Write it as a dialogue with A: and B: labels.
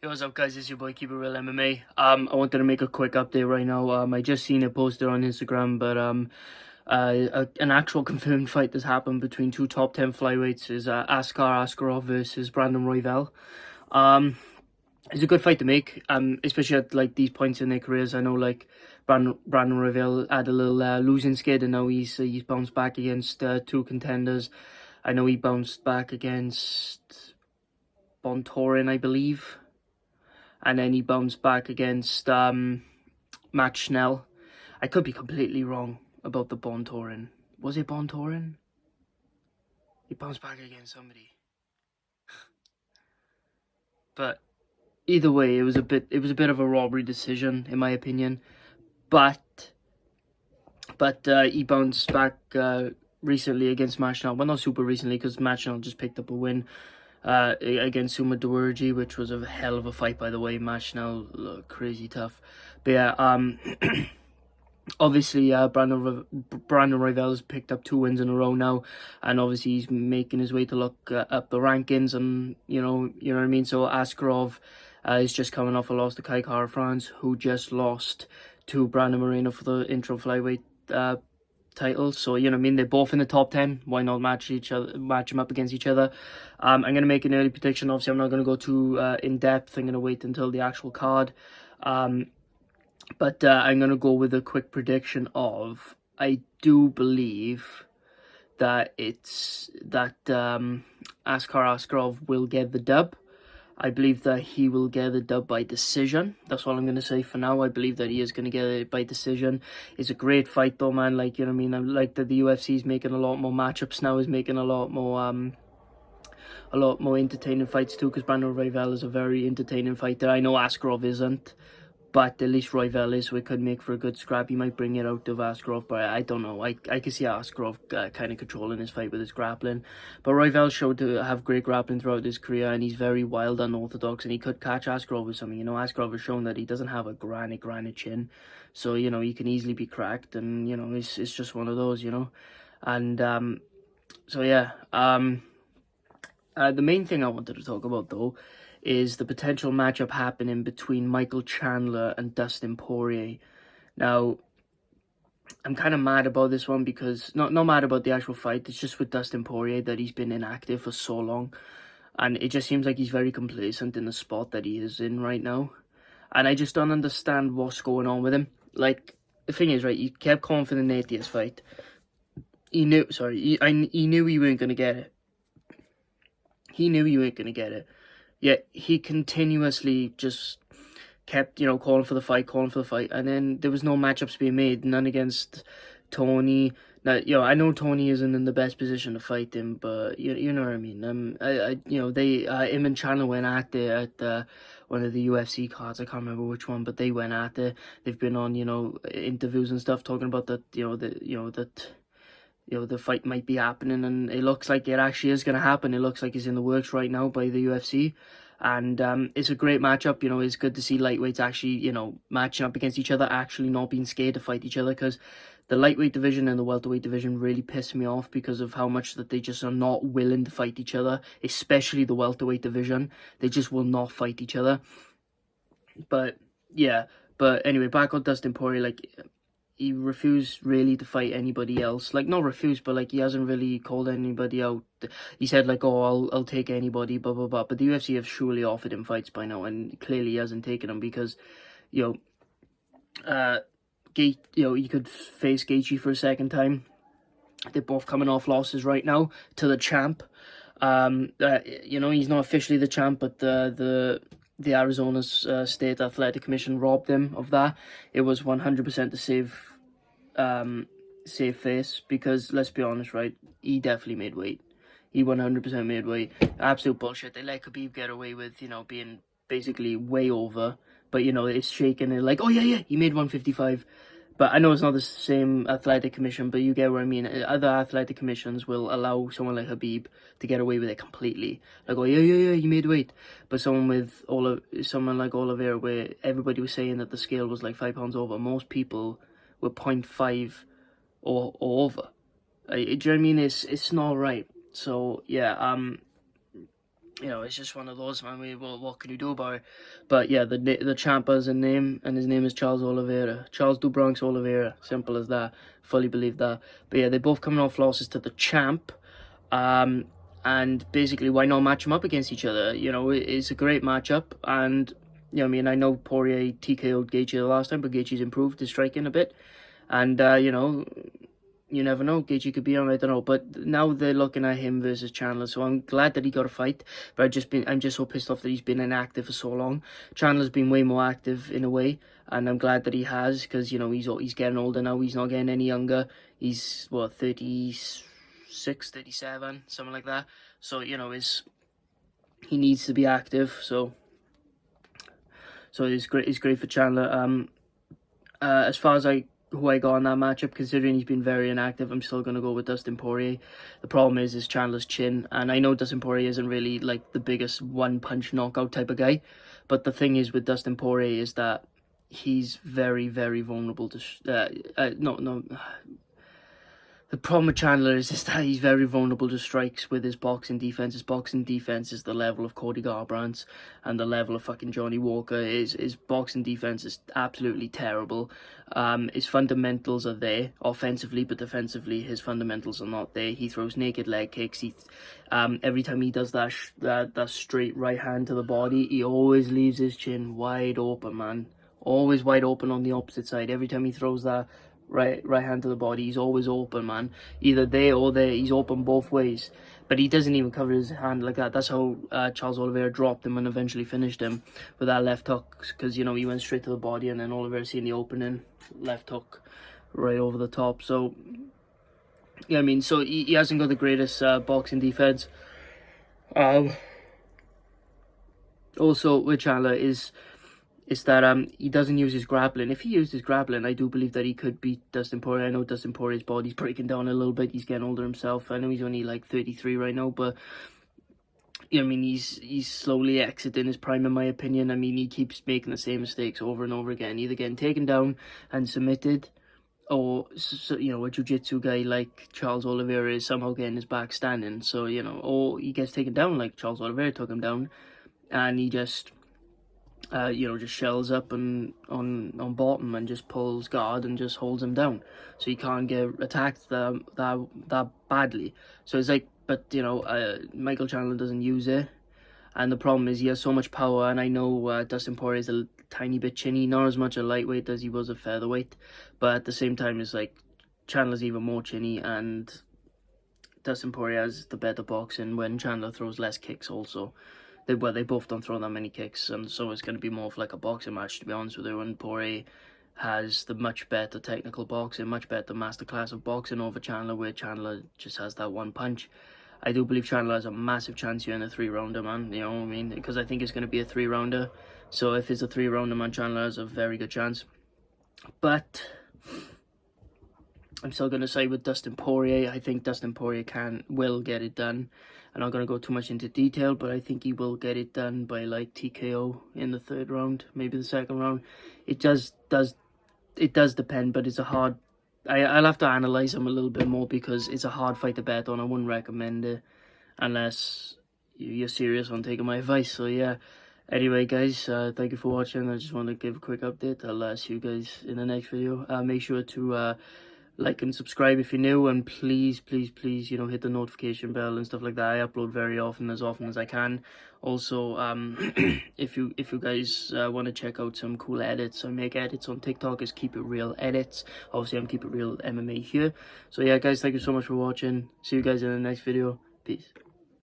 A: Yo, what's up, guys? It's your boy Keep It Real MMA. I wanted to make a quick update right now. I just seen it posted on Instagram, but an actual confirmed fight that's happened between two top 10 flyweights is Askarov versus Brandon Royval. Um, it's a good fight to make. Especially at like these points in their careers. I know Brandon Royval had a little losing skid, and now he's bounced back against two contenders. I know he bounced back against Bontorin, I believe. And then he bounced back against Matt Schnell. I could be completely wrong about the Bontorin. Was it Bontorin? He bounced back against somebody. But either way, it was a bit of a robbery decision in my opinion. But he bounced back recently against Matt Schnell. Well, not super recently, because Matt Schnell just picked up a win against Suma Dewurji, which was a hell of a fight, by the way. Matt Schnell looked crazy tough. But yeah, obviously, Brandon Royval has picked up 2 wins in a row now, and obviously he's making his way to look up the rankings, and you know what I mean. So Askarov is just coming off a loss to Kai Kara France, who just lost to Brandon Moreno for the intro flyweight titles. So you know what I mean, they're both in the top 10. Why not match them up against each other? I'm gonna make an early prediction. Obviously, I'm not gonna go too in depth. I'm gonna wait until the actual card. But I'm going to go with a quick prediction of, I do believe that Askarov will get the dub. I believe that he will get the dub by decision. That's all I'm going to say for now. I believe that he is going to get it by decision. It's a great fight though, man. Like, you know what I mean? I like that the UFC is making a lot more matchups now, is making a lot more entertaining fights too, because Brandon Royval is a very entertaining fighter. I know Askarov isn't, but at least Royval is, so it could make for a good scrap. He might bring it out of Askarov, but I don't know. I can see Askarov kind of controlling his fight with his grappling. But Royval showed to have great grappling throughout his career, and he's very wild, unorthodox, and he could catch Askarov with something. You know, Askarov has shown that he doesn't have a granite chin. So, you know, he can easily be cracked, and, you know, it's just one of those, you know. And, so yeah, the main thing I wanted to talk about, though, is the potential matchup happening between Michael Chandler and Dustin Poirier. Now, I'm kind of mad about this one because, not mad about the actual fight, it's just with Dustin Poirier that he's been inactive for so long. And it just seems like he's very complacent in the spot that he is in right now. And I just don't understand what's going on with him. Like, the thing is, right, he kept calling for the Nate Diaz fight. He knew he weren't going to get it. He knew he weren't going to get it. Yet he continuously just kept, you know, calling for the fight, and then there was no matchups being made, none against Tony. Now, you know, I know Tony isn't in the best position to fight him, but you know what I mean. You know, they him and Chandler went at it at one of the UFC cards. I can't remember which one, but they went at it. They've been on, you know, interviews and stuff talking about that. The fight might be happening, and it looks like it actually is going to happen. It looks like it's in the works right now by the UFC, and it's a great matchup. You know, it's good to see lightweights actually, you know, matching up against each other, actually not being scared to fight each other, because the lightweight division and the welterweight division really piss me off because of how much that they just are not willing to fight each other, especially the welterweight division. They just will not fight each other. But yeah, but anyway, back on Dustin Poirier, like, he refused really to fight anybody else. Like, not refused, but like he hasn't really called anybody out. He said like, "Oh, I'll take anybody," blah blah blah. But the UFC have surely offered him fights by now, and clearly he hasn't taken them because, you know, he could face Gaethje for a second time. They're both coming off losses right now to the champ. You know, he's not officially the champ, but the Arizona State Athletic Commission robbed him of that. It was 100% to save face, because let's be honest, right? He definitely made weight. He 100% made weight. Absolute bullshit. They let Khabib get away with, you know, being basically way over, but you know, it's shaking. And like, oh yeah, he made 155. But I know it's not the same athletic commission, but you get what I mean. Other athletic commissions will allow someone like Khabib to get away with it completely. Like, oh yeah, you made weight. But someone like Oliveira, where everybody was saying that the scale was like 5 pounds over, most people were 0.5 or over. Do you know what I mean? It's not right. So yeah, you know, it's just one of those, man. What can you do about it? But yeah, the champ has a name, and his name is Charles Oliveira. Charles do Bronx Oliveira. Simple as that. Fully believe that. But yeah, they're both coming off losses to the champ. And basically, why not match them up against each other? You know, it's a great matchup, and you know, I mean, I know Poirier TKO'd Gaethje the last time, but Gaethje's improved his striking a bit, and you know, you never know. Gaethje could be on, I don't know. But now they're looking at him versus Chandler, so I'm glad that he got a fight. But I'm just so pissed off that he's been inactive for so long. Chandler's been way more active in a way, and I'm glad that he has, because you know he's getting older now. He's not getting any younger. He's what, 36, 37, something like that. So you know he needs to be active. So it's great. It's great for Chandler. As far as who I got on that matchup, considering he's been very inactive, I'm still going to go with Dustin Poirier. The problem is Chandler's chin, and I know Dustin Poirier isn't really like the biggest one-punch knockout type of guy, but the thing is with Dustin Poirier is that he's very, very vulnerable to... The problem with Chandler is that he's very vulnerable to strikes with his boxing defense. His boxing defense is the level of Cody Garbrandt's, and the level of fucking Johnny Walker. His boxing defense is absolutely terrible. His fundamentals are there offensively, but defensively his fundamentals are not there. He throws naked leg kicks. Every time he does that straight right hand to the body, he always leaves his chin wide open, man. Always wide open on the opposite side. Every time he throws that right hand to the body, he's always open, man. Either there or there. He's open both ways. But he doesn't even cover his hand like that. That's how Charles Oliveira dropped him and eventually finished him with that left hook. Because, you know, he went straight to the body, and then Oliveira seen the opening. Left hook right over the top. So, yeah, I mean, so he hasn't got the greatest boxing defense. Also, with Chandler is that he doesn't use his grappling. If he used his grappling, I do believe that he could beat Dustin Poirier. I know Dustin Poirier's body's breaking down a little bit. He's getting older himself. I know he's only like 33 right now, but you know, I mean, he's slowly exiting his prime, in my opinion. I mean, he keeps making the same mistakes over and over again, either getting taken down and submitted, or you know, a jiu-jitsu guy like Charles Oliveira is somehow getting his back standing. So you know, or he gets taken down like Charles Oliveira took him down, and he just you know, just shells up and on bottom and just pulls guard and just holds him down, so he can't get attacked that badly. So it's like, but you know, Michael Chandler doesn't use it, and the problem is he has so much power. And I know Dustin Poirier is a tiny bit chinny, not as much a lightweight as he was a featherweight, but at the same time, it's like Chandler's even more chinny, and Dustin Poirier has the better boxing when Chandler throws less kicks also. They both don't throw that many kicks, and so it's going to be more of like a boxing match, to be honest with you. And Poirier has the much better technical boxing, much better masterclass of boxing over Chandler, where Chandler just has that one punch. I do believe Chandler has a massive chance here in a 3-rounder, man. You know what I mean? Because I think it's going to be a 3-rounder. So if it's a 3-rounder, man, Chandler has a very good chance. But I'm still going to say with Dustin Poirier, I think Dustin Poirier will get it done. I'm not going to go too much into detail, but I think he will get it done by like TKO in the 3rd round, maybe the 2nd round. It does depend, but it's a hard... I'll have to analyze him a little bit more, because it's a hard fight to bet on. I wouldn't recommend it unless you're serious on taking my advice. So yeah, anyway guys, thank you for watching. I just want to give a quick update. I'll see you guys in the next video. Make sure to like and subscribe if you're new, and please, you know, hit the notification bell and stuff like that. I upload very often as I can. Also, if you guys want to check out some cool edits, I make edits on TikTok as Keep It Real Edits. Obviously, I'm Keep It Real MMA here. So yeah, guys, thank you so much for watching. See you guys in the next video. Peace.